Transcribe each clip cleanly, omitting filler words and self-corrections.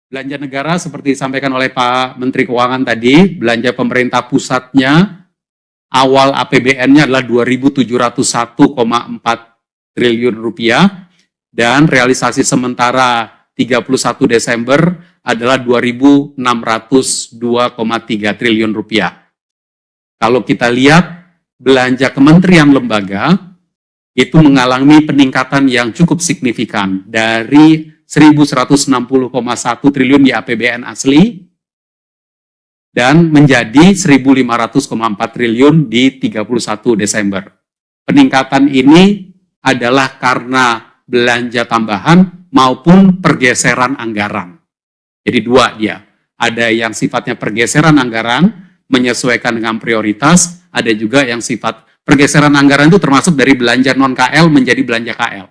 belanja negara seperti disampaikan oleh Pak Menteri Keuangan tadi, belanja pemerintah pusatnya awal APBN-nya adalah 2.701,4 triliun rupiah dan realisasi sementara 31 Desember adalah 2.602,3 triliun rupiah. Kalau kita lihat belanja kementerian lembaga itu mengalami peningkatan yang cukup signifikan dari 1.160,1 triliun di APBN asli dan menjadi 1.500,4 triliun di 31 Desember. Peningkatan ini adalah karena belanja tambahan maupun pergeseran anggaran. Jadi dua dia. Ada yang sifatnya pergeseran anggaran menyesuaikan dengan prioritas, ada juga yang sifat pergeseran anggaran itu termasuk dari belanja non-KL menjadi belanja KL.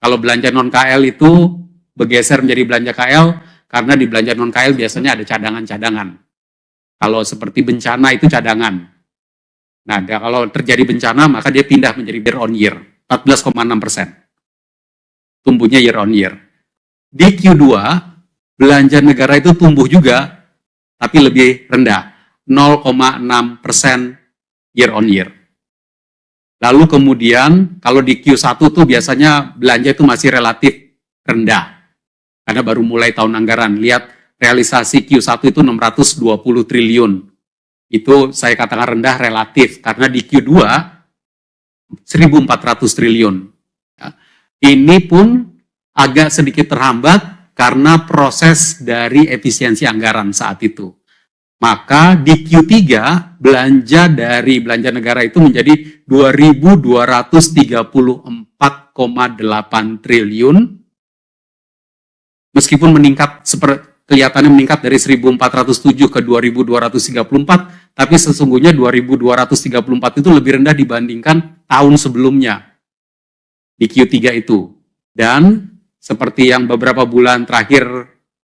Kalau belanja non-KL itu bergeser menjadi belanja KL, karena di belanja non-KL biasanya ada cadangan-cadangan. Kalau seperti bencana itu cadangan. Nah, kalau terjadi bencana, maka dia pindah menjadi year on year, 14,6%. Tumbuhnya year on year. Di Q2, belanja negara itu tumbuh juga, tapi lebih rendah, 0,6% year on year. Lalu kemudian kalau di Q1 tuh biasanya belanja itu masih relatif rendah. Karena baru mulai tahun anggaran. Lihat realisasi Q1 itu 620 triliun. Itu saya katakan rendah relatif. Karena di Q2 1.400 triliun. Ini pun agak sedikit terhambat karena proses dari efisiensi anggaran saat itu. Maka di Q3 belanja dari belanja negara itu menjadi 2.234,8 triliun. Meskipun meningkat kelihatannya meningkat dari 1.407 ke 2.234, tapi sesungguhnya 2.234 itu lebih rendah dibandingkan tahun sebelumnya di Q3 itu. Dan seperti yang beberapa bulan terakhir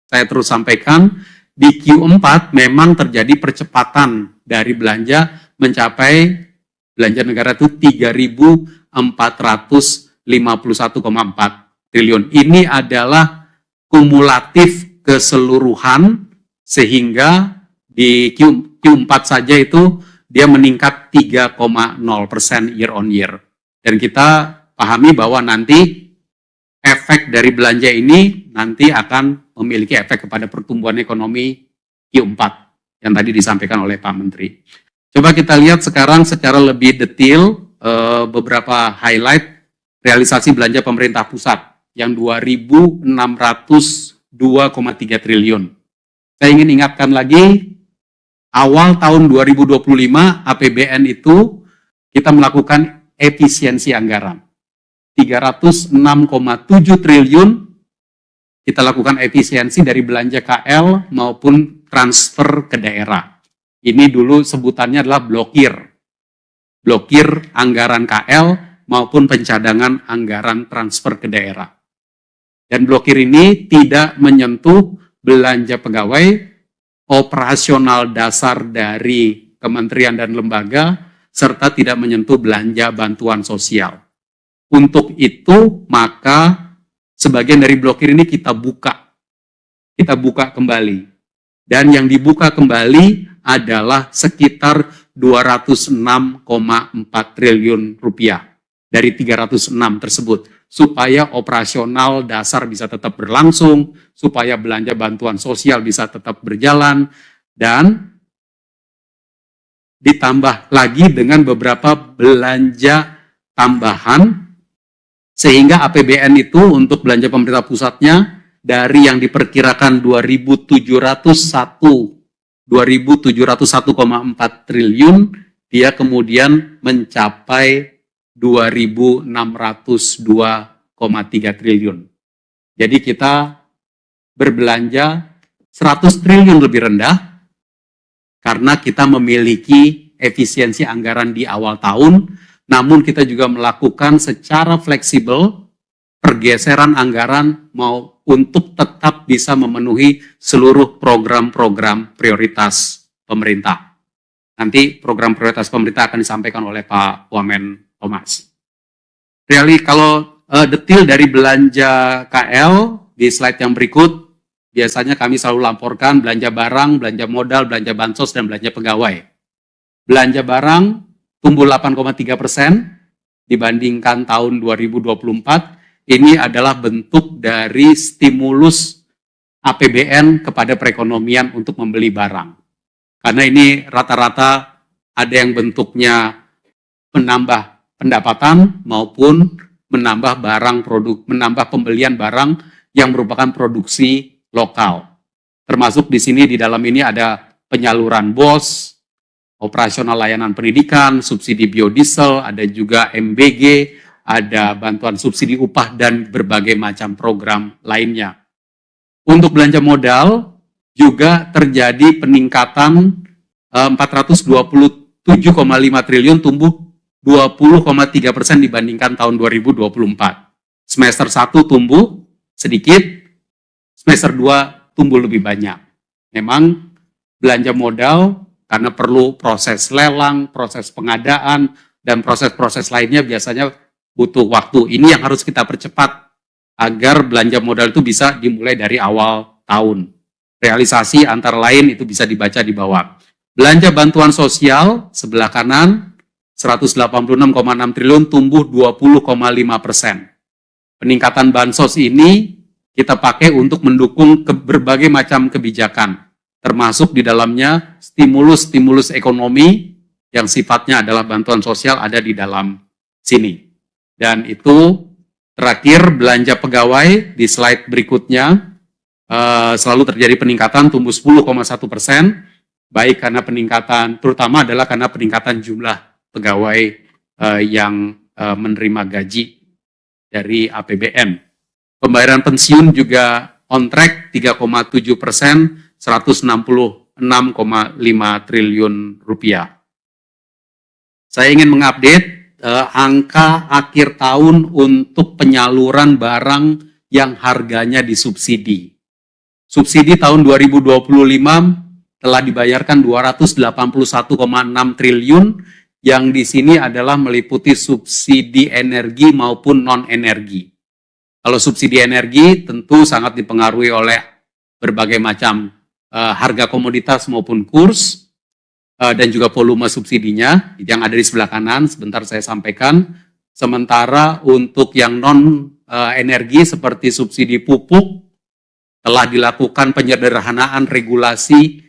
saya terus sampaikan, di Q4 memang terjadi percepatan dari belanja mencapai belanja negara itu 3.451,4 triliun. Ini adalah kumulatif keseluruhan sehingga di Q4 saja itu dia meningkat 3,0% year on year. Dan kita pahami bahwa nanti efek dari belanja ini nanti akan memiliki efek kepada pertumbuhan ekonomi Q4 yang tadi disampaikan oleh Pak Menteri. Coba kita lihat sekarang secara lebih detail beberapa highlight realisasi belanja pemerintah pusat yang 2.602,3 triliun. Saya ingin ingatkan lagi, awal tahun 2025 APBN itu kita melakukan efisiensi anggaran. 306,7 triliun kita lakukan efisiensi dari belanja KL maupun transfer ke daerah. Ini dulu sebutannya adalah blokir. Blokir anggaran KL maupun pencadangan anggaran transfer ke daerah. Dan blokir ini tidak menyentuh belanja pegawai, operasional dasar dari kementerian dan lembaga, serta tidak menyentuh belanja bantuan sosial. Untuk itu, maka sebagian dari blokir ini kita buka kembali. Dan yang dibuka kembali adalah sekitar 206,4 triliun rupiah dari 306 tersebut, supaya operasional dasar bisa tetap berlangsung, supaya belanja bantuan sosial bisa tetap berjalan, dan ditambah lagi dengan beberapa belanja tambahan, sehingga APBN itu untuk belanja pemerintah pusatnya dari yang diperkirakan 2.701,4 triliun, dia kemudian mencapai 2.602,3 triliun. Jadi kita berbelanja 100 triliun lebih rendah karena kita memiliki efisiensi anggaran di awal tahun, namun kita juga melakukan secara fleksibel pergeseran anggaran mau untuk tetap bisa memenuhi seluruh program-program prioritas pemerintah. Nanti program prioritas pemerintah akan disampaikan oleh Pak Wamen Thomas. Kalau detail dari belanja KL di slide yang berikut, biasanya kami selalu laporkan belanja barang, belanja modal, belanja bansos, dan belanja pegawai. Belanja barang tumbuh 8,3% dibandingkan tahun 2024. Ini adalah bentuk dari stimulus APBN kepada perekonomian untuk membeli barang. Karena ini rata-rata ada yang bentuknya menambah pendapatan maupun menambah menambah pembelian barang yang merupakan produksi lokal. Termasuk di sini di dalam ini ada penyaluran BOS, operasional layanan pendidikan, subsidi biodiesel, ada juga MBG, ada bantuan subsidi upah dan berbagai macam program lainnya. Untuk belanja modal juga terjadi peningkatan 427,5 triliun, tumbuh 20,3% dibandingkan tahun 2024. Semester 1 tumbuh sedikit, semester 2 tumbuh lebih banyak. Memang belanja modal karena perlu proses lelang, proses pengadaan, dan proses-proses lainnya biasanya butuh waktu. Ini yang harus kita percepat agar belanja modal itu bisa dimulai dari awal tahun. Realisasi antara lain itu bisa dibaca di bawah. Belanja bantuan sosial sebelah kanan 186,6 triliun, tumbuh 20,5%. Peningkatan bansos ini kita pakai untuk mendukung berbagai macam kebijakan, termasuk di dalamnya stimulus ekonomi yang sifatnya adalah bantuan sosial ada di dalam sini. Dan itu terakhir belanja pegawai di slide berikutnya selalu terjadi peningkatan, tumbuh 10,1%, baik karena peningkatan, terutama adalah karena peningkatan jumlah pegawai yang menerima gaji dari APBN. Pembayaran pensiun juga on track 3,7%, 166,5 triliun rupiah. Saya ingin mengupdate angka akhir tahun untuk penyaluran barang yang harganya disubsidi. Subsidi tahun 2025 telah dibayarkan 281,6 triliun, yang di sini adalah meliputi subsidi energi maupun non-energi. Kalau subsidi energi tentu sangat dipengaruhi oleh berbagai macam harga komoditas maupun kurs, dan juga volume subsidinya yang ada di sebelah kanan, sebentar saya sampaikan. Sementara untuk yang non-energi seperti subsidi pupuk, telah dilakukan penyederhanaan regulasi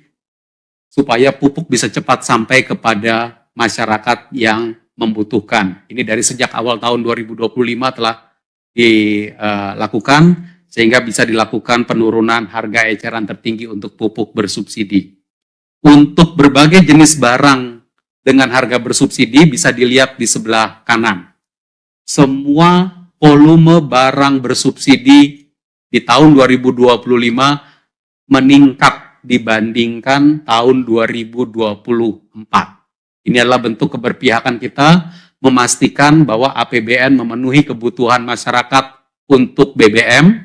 supaya pupuk bisa cepat sampai kepada masyarakat yang membutuhkan. Ini dari sejak awal tahun 2025 telah dilakukan, sehingga bisa dilakukan penurunan harga eceran tertinggi untuk pupuk bersubsidi. Untuk berbagai jenis barang dengan harga bersubsidi bisa dilihat di sebelah kanan. Semua volume barang bersubsidi di tahun 2025 meningkat dibandingkan tahun 2024. Ini adalah bentuk keberpihakan kita memastikan bahwa APBN memenuhi kebutuhan masyarakat untuk BBM,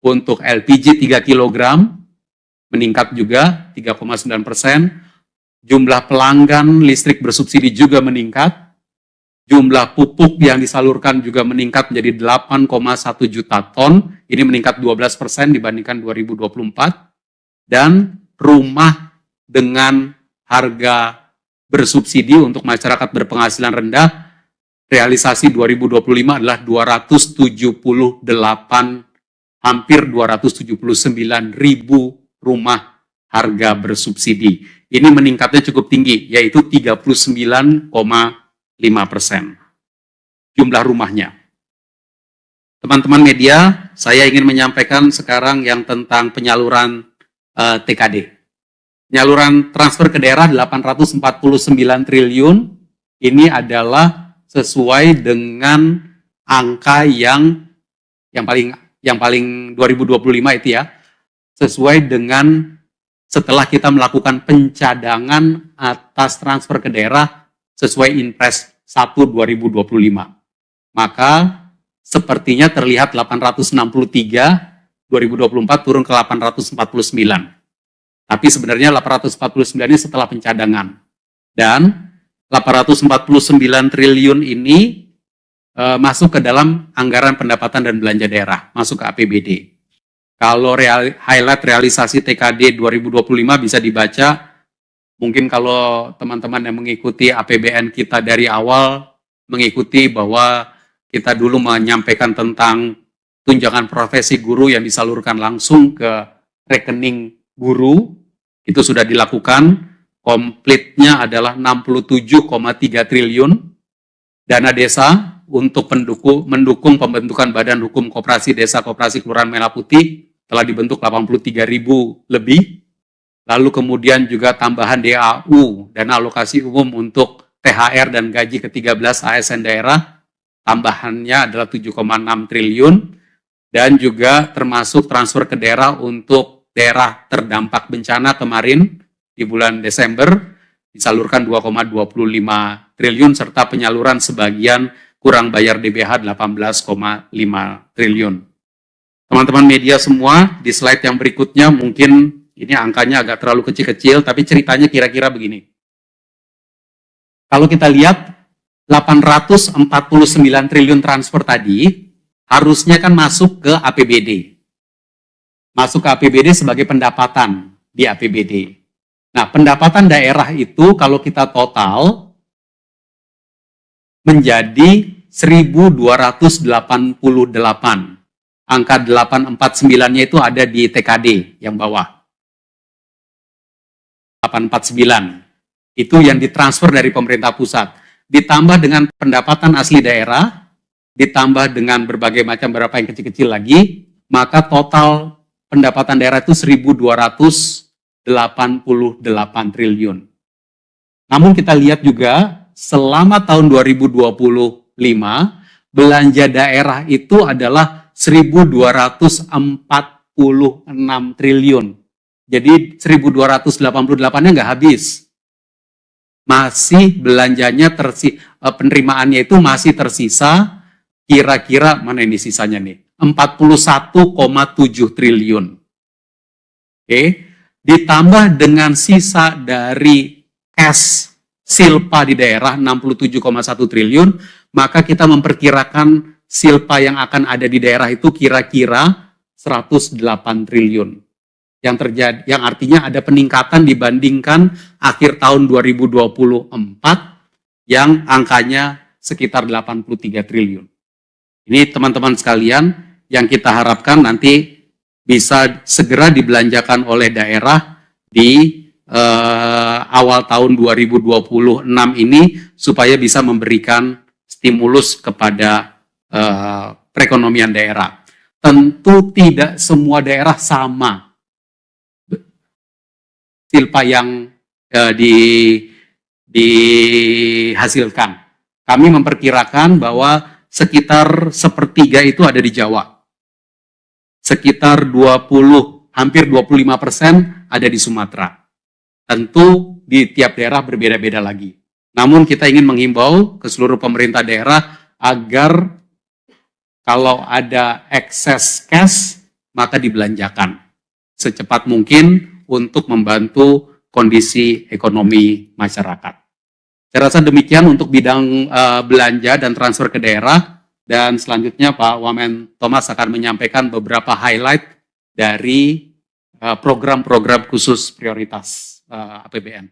untuk LPG 3 kg, meningkat juga 3,9%. Jumlah pelanggan listrik bersubsidi juga meningkat. Jumlah pupuk yang disalurkan juga meningkat menjadi 8,1 juta ton. Ini meningkat 12% dibandingkan 2024. Dan rumah dengan harga bersubsidi untuk masyarakat berpenghasilan rendah, realisasi 2025 adalah 278, hampir 279 ribu rumah harga bersubsidi. Ini meningkatnya cukup tinggi, yaitu 39,5% jumlah rumahnya. Teman-teman media, saya ingin menyampaikan sekarang yang tentang penyaluran TKD. Penyaluran transfer ke daerah 849 triliun, ini adalah sesuai dengan angka yang paling 2025 itu ya, sesuai dengan setelah kita melakukan pencadangan atas transfer ke daerah sesuai Inpres 1 2025. Maka sepertinya terlihat 863, 2024 turun ke 849. Tapi sebenarnya 849 ini setelah pencadangan. Dan 849 triliun ini masuk ke dalam anggaran pendapatan dan belanja daerah, masuk ke APBD. Kalau highlight realisasi TKD 2025 bisa dibaca. Mungkin kalau teman-teman yang mengikuti APBN kita dari awal, mengikuti bahwa kita dulu menyampaikan tentang tunjangan profesi guru yang disalurkan langsung ke rekening guru, itu sudah dilakukan. Komplitnya adalah 67,3 triliun. Dana desa untuk mendukung pembentukan Badan Hukum Koperasi Desa Koperasi Kelurahan Merah Putih telah dibentuk 83.000 lebih. Lalu kemudian juga tambahan DAU, dana alokasi umum untuk THR dan gaji ke-13 ASN daerah, tambahannya adalah 7,6 triliun, dan juga termasuk transfer ke daerah untuk daerah terdampak bencana kemarin di bulan Desember, disalurkan 2,25 triliun, serta penyaluran sebagian kurang bayar DBH 18,5 triliun. Teman-teman media semua, di slide yang berikutnya mungkin ini angkanya agak terlalu kecil-kecil, tapi ceritanya kira-kira begini. Kalau kita lihat 849 triliun transfer tadi, harusnya kan masuk ke APBD. Masuk ke APBD sebagai pendapatan di APBD. Nah, pendapatan daerah itu kalau kita total menjadi 1.288. Angka 849-nya itu ada di TKD yang bawah. 849. Itu yang ditransfer dari pemerintah pusat. Ditambah dengan pendapatan asli daerah, ditambah dengan berbagai macam beberapa yang kecil-kecil lagi, maka total pendapatan daerah itu 1.288 triliun. Namun kita lihat juga, selama tahun 2025, belanja daerah itu adalah 1.246 triliun. Jadi 1.288-nya nggak habis. Masih belanjanya penerimaannya itu masih tersisa, kira-kira mana ini sisanya nih? 41,7 triliun. Oke. Ditambah dengan sisa dari cash silpa di daerah 67,1 triliun, maka kita memperkirakan silpa yang akan ada di daerah itu kira-kira 108 triliun. Yang artinya ada peningkatan dibandingkan akhir tahun 2024 yang angkanya sekitar 83 triliun. Ini teman-teman sekalian yang kita harapkan nanti bisa segera dibelanjakan oleh daerah di awal tahun 2026 ini supaya bisa memberikan stimulus kepada perekonomian daerah. Tentu tidak semua daerah sama silpa yang dihasilkan. Kami memperkirakan bahwa sekitar sepertiga itu ada di Jawa. Sekitar hampir 25% ada di Sumatera. Tentu di tiap daerah berbeda-beda lagi. Namun kita ingin menghimbau ke seluruh pemerintah daerah agar kalau ada excess cash, maka dibelanjakan secepat mungkin untuk membantu kondisi ekonomi masyarakat. Saya rasa demikian untuk bidang belanja dan transfer ke daerah, dan selanjutnya Pak Wamen Thomas akan menyampaikan beberapa highlight dari program-program khusus prioritas APBN.